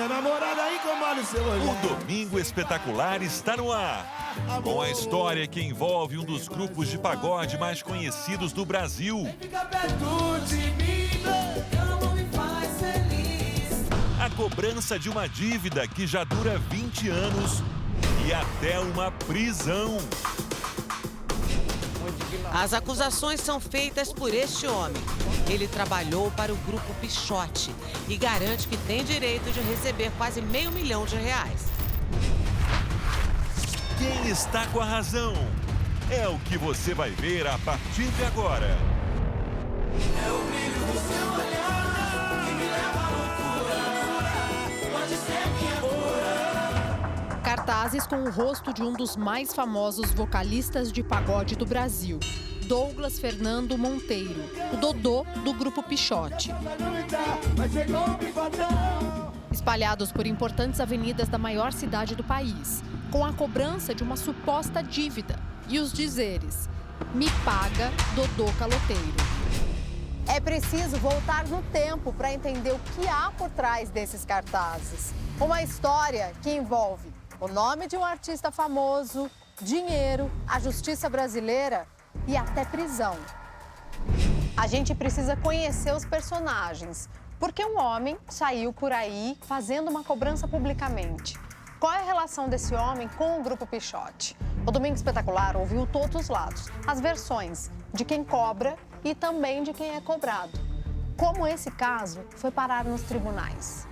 minha namorada aí, compadre, seu olhar. O Domingo Espetacular está no ar. Com a história que envolve um dos grupos de pagode mais conhecidos do Brasil. Fica perto de mim, não me faz feliz. A cobrança de uma dívida que já dura 20 anos e até uma prisão. As acusações são feitas por este homem. Ele trabalhou para o Grupo Pichote e garante que tem direito de receber quase R$500 mil. Quem está com a razão? É o que você vai ver a partir de agora. É o brilho do seu olhar que me leva à loucura. Pode ser minha cura. Cartazes com o rosto de um dos mais famosos vocalistas de pagode do Brasil, Douglas Fernando Monteiro, o Dodô do Grupo Pichote. Espalhados por importantes avenidas da maior cidade do país, com a cobrança de uma suposta dívida e os dizeres: "Me paga, Dodô Caloteiro". É preciso voltar no tempo para entender o que há por trás desses cartazes. Uma história que envolve o nome de um artista famoso, dinheiro, a justiça brasileira e até prisão. A gente precisa conhecer os personagens, porque um homem saiu por aí fazendo uma cobrança publicamente. Qual é a relação desse homem com o Grupo Pichote? O Domingo Espetacular ouviu todos os lados, as versões de quem cobra e também de quem é cobrado. Como esse caso foi parar nos tribunais.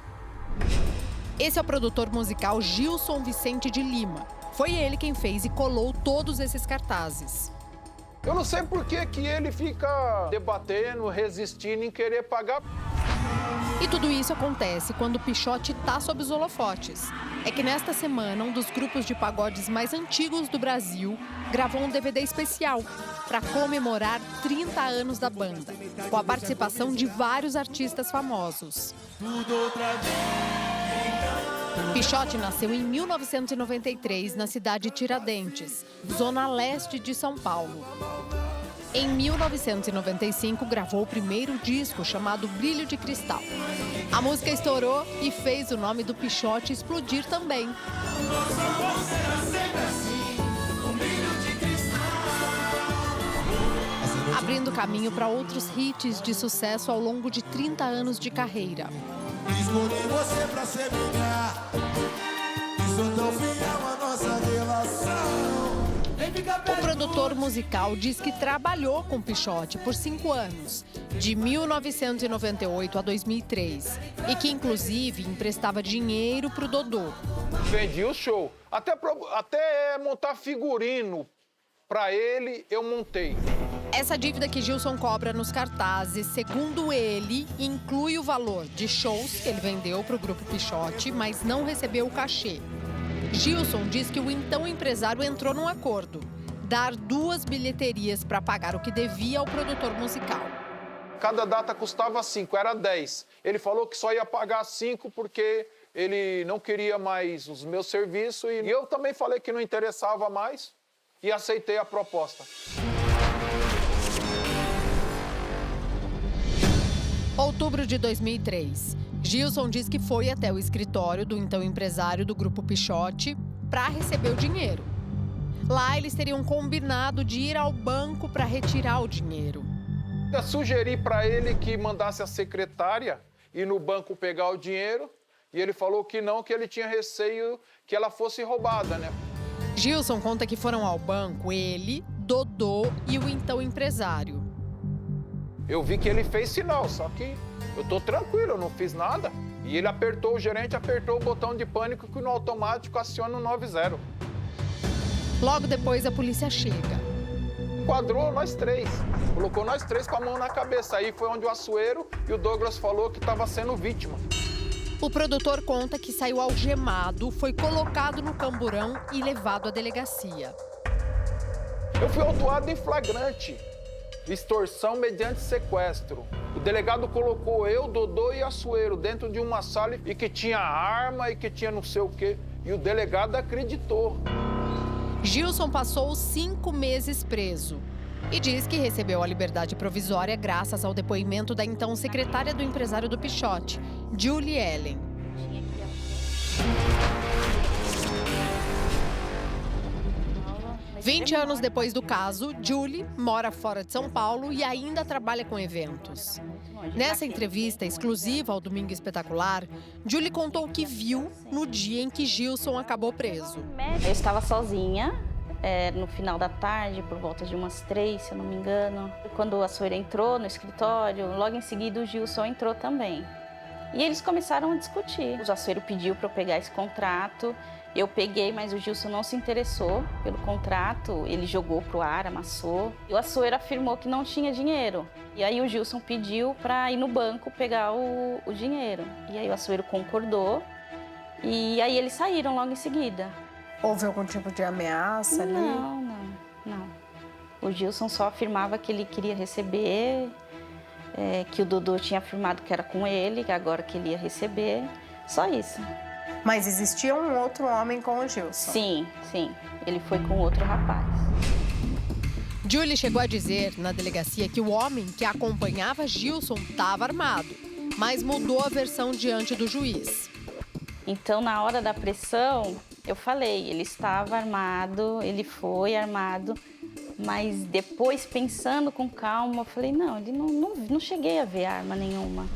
Esse é o produtor musical Gilson Vicente de Lima. Foi ele quem fez e colou todos esses cartazes. Eu não sei por que ele fica debatendo, resistindo em querer pagar. E tudo isso acontece quando o Pichote está sob os holofotes. É que nesta semana, um dos grupos de pagodes mais antigos do Brasil gravou um DVD especial para comemorar 30 anos da banda, com a participação de vários artistas famosos. Pichote nasceu em 1993 na cidade de Tiradentes, zona leste de São Paulo. Em 1995, gravou o primeiro disco chamado Brilho de Cristal. A música estourou e fez o nome do Pichote explodir também. Abrindo caminho para outros hits de sucesso ao longo de 30 anos de carreira. Escolhi você pra ser minha. E sou tão fiel à nossa relação. O produtor musical diz que trabalhou com Pichote por 5 anos, de 1998 a 2003, e que, inclusive, emprestava dinheiro pro Dodô. Vendi o show. Até montar figurino pra ele, eu montei. Essa dívida que Gilson cobra nos cartazes, segundo ele, inclui o valor de shows que ele vendeu pro Grupo Pichote, mas não recebeu o cachê. Gilson diz que o então empresário entrou num acordo: dar 2 bilheterias para pagar o que devia ao produtor musical. Cada data custava 5, era 10. Ele falou que só ia pagar 5 porque ele não queria mais os meus serviços. E eu também falei que não interessava mais e aceitei a proposta. Outubro de 2003. Gilson diz que foi até o escritório do então empresário do Grupo Pichote para receber o dinheiro. Lá eles teriam combinado de ir ao banco para retirar o dinheiro. Eu sugeri para ele que mandasse a secretária ir no banco pegar o dinheiro e ele falou que não, que ele tinha receio que ela fosse roubada, né? Gilson conta que foram ao banco ele, Dodô e o então empresário. Eu vi que ele fez sinal, só que eu tô tranquilo, eu não fiz nada. E ele apertou, o gerente apertou o botão de pânico que no automático aciona o 90. Logo depois a polícia chega. Enquadrou nós 3, colocou nós 3 com a mão na cabeça. Aí foi onde o Açoeiro e o Douglas falou que estava sendo vítima. O produtor conta que saiu algemado, foi colocado no camburão e levado à delegacia. Eu fui autuado em flagrante. Extorsão mediante sequestro. O delegado colocou eu, Dodô e Açoeiro dentro de uma sala e que tinha arma e que tinha não sei o quê. E o delegado acreditou. Gilson passou 5 meses preso e diz que recebeu a liberdade provisória graças ao depoimento da então secretária do empresário do Pichote, Julie Ellen. 20 anos depois do caso, Julie mora fora de São Paulo e ainda trabalha com eventos. Nessa entrevista exclusiva ao Domingo Espetacular, Julie contou o que viu no dia em que Gilson acabou preso. Eu estava sozinha, no final da tarde, por volta de umas 3, se eu não me engano. Quando a Açoeira entrou no escritório, logo em seguida o Gilson entrou também. E eles começaram a discutir. O Açoeiro pediu para eu pegar esse contrato. Eu peguei, mas o Gilson não se interessou pelo contrato. Ele jogou pro ar, amassou. E o Açoeiro afirmou que não tinha dinheiro. E aí o Gilson pediu para ir no banco pegar o dinheiro. E aí o Açoeiro concordou. E aí eles saíram logo em seguida. Houve algum tipo de ameaça ali? Não. O Gilson só afirmava que ele queria receber, que o Dodô tinha afirmado que era com ele, que agora que ele ia receber. Só isso. Mas existia um outro homem com o Gilson? Sim. Ele foi com outro rapaz. Julie chegou a dizer na delegacia que o homem que acompanhava Gilson estava armado, mas mudou a versão diante do juiz. Então, na hora da pressão, eu falei, ele estava armado, ele foi armado, mas depois, pensando com calma, eu falei, não, ele não cheguei a ver arma nenhuma.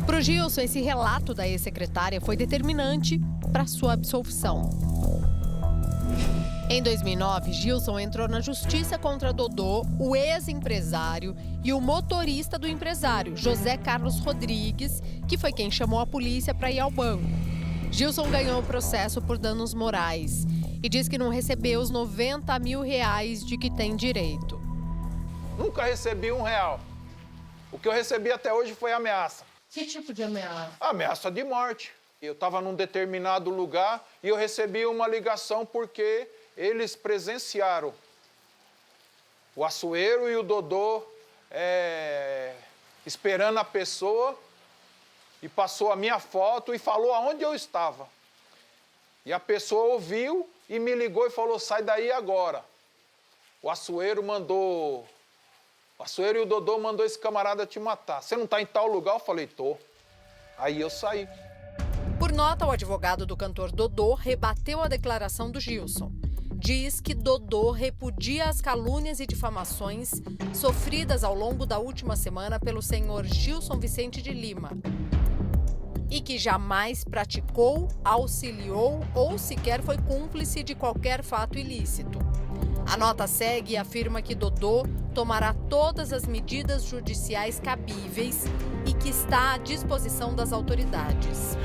Para o Gilson, esse relato da ex-secretária foi determinante para sua absolvição. Em 2009, Gilson entrou na justiça contra Dodô, o ex-empresário e o motorista do empresário, José Carlos Rodrigues, que foi quem chamou a polícia para ir ao banco. Gilson ganhou o processo por danos morais e diz que não recebeu os R$90 mil de que tem direito. Nunca recebi R$1. O que eu recebi até hoje foi ameaça. Que tipo de ameaça? Ameaça de morte. Eu estava num determinado lugar e eu recebi uma ligação porque eles presenciaram o Açoeiro e o Dodô esperando a pessoa e passou a minha foto e falou aonde eu estava. E a pessoa ouviu e me ligou e falou, sai daí agora. O Açoeiro e o Dodô mandou esse camarada te matar. Você não está em tal lugar? Eu falei, tô. Aí eu saí. Por nota, o advogado do cantor Dodô rebateu a declaração do Gilson. Diz que Dodô repudia as calúnias e difamações sofridas ao longo da última semana pelo senhor Gilson Vicente de Lima e que jamais praticou, auxiliou ou sequer foi cúmplice de qualquer fato ilícito. A nota segue e afirma que Dodô tomará todas as medidas judiciais cabíveis e que está à disposição das autoridades.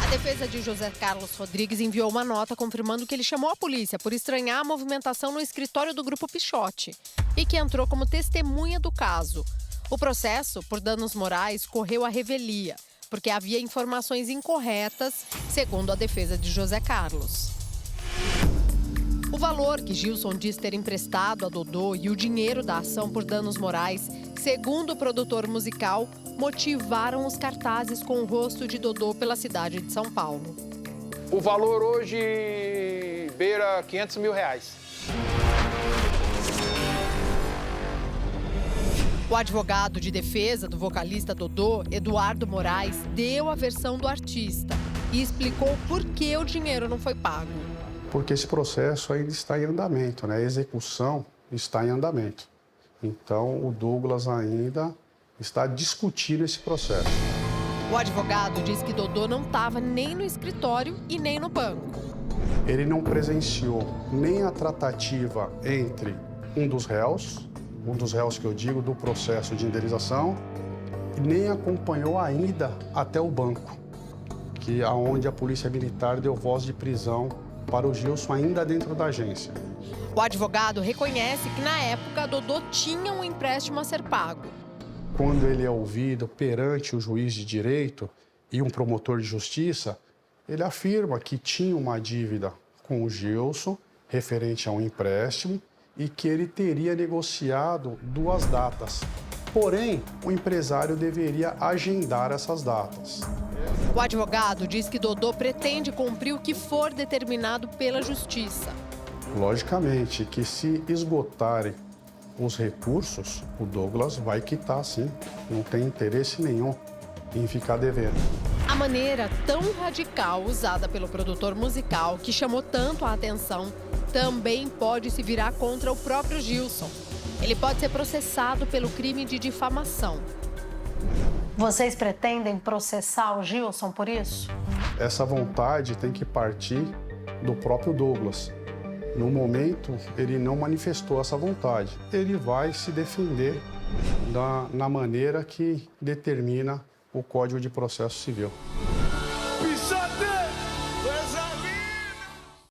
A defesa de José Carlos Rodrigues enviou uma nota confirmando que ele chamou a polícia por estranhar a movimentação no escritório do Grupo Pichote e que entrou como testemunha do caso. O processo por danos morais correu à revelia, porque havia informações incorretas, segundo a defesa de José Carlos. O valor que Gilson diz ter emprestado a Dodô e o dinheiro da ação por danos morais, segundo o produtor musical, motivaram os cartazes com o rosto de Dodô pela cidade de São Paulo. O valor hoje beira R$500 mil. O advogado de defesa do vocalista Dodô, Eduardo Moraes, deu a versão do artista e explicou por que o dinheiro não foi pago. Porque esse processo ainda está em andamento, né? A execução está em andamento. Então, o Douglas ainda está discutindo esse processo. O advogado diz que Dodô não estava nem no escritório e nem no banco. Ele não presenciou nem a tratativa entre um dos réus que eu digo do processo de indenização, e nem acompanhou a ida até o banco, que é onde a Polícia Militar deu voz de prisão para o Gilson ainda dentro da agência. O advogado reconhece que, na época, Dodô tinha um empréstimo a ser pago. Quando ele é ouvido perante o juiz de direito e um promotor de justiça, ele afirma que tinha uma dívida com o Gilson referente a um empréstimo e que ele teria negociado 2 datas. Porém, o empresário deveria agendar essas datas. O advogado diz que Dodô pretende cumprir o que for determinado pela justiça. Logicamente que se esgotarem os recursos, o Douglas vai quitar sim. Não tem interesse nenhum em ficar devendo. A maneira tão radical usada pelo produtor musical, que chamou tanto a atenção, também pode se virar contra o próprio Gilson. Ele pode ser processado pelo crime de difamação. Vocês pretendem processar o Gilson por isso? Essa vontade tem que partir do próprio Douglas. No momento, ele não manifestou essa vontade. Ele vai se defender na maneira que determina o Código de Processo Civil.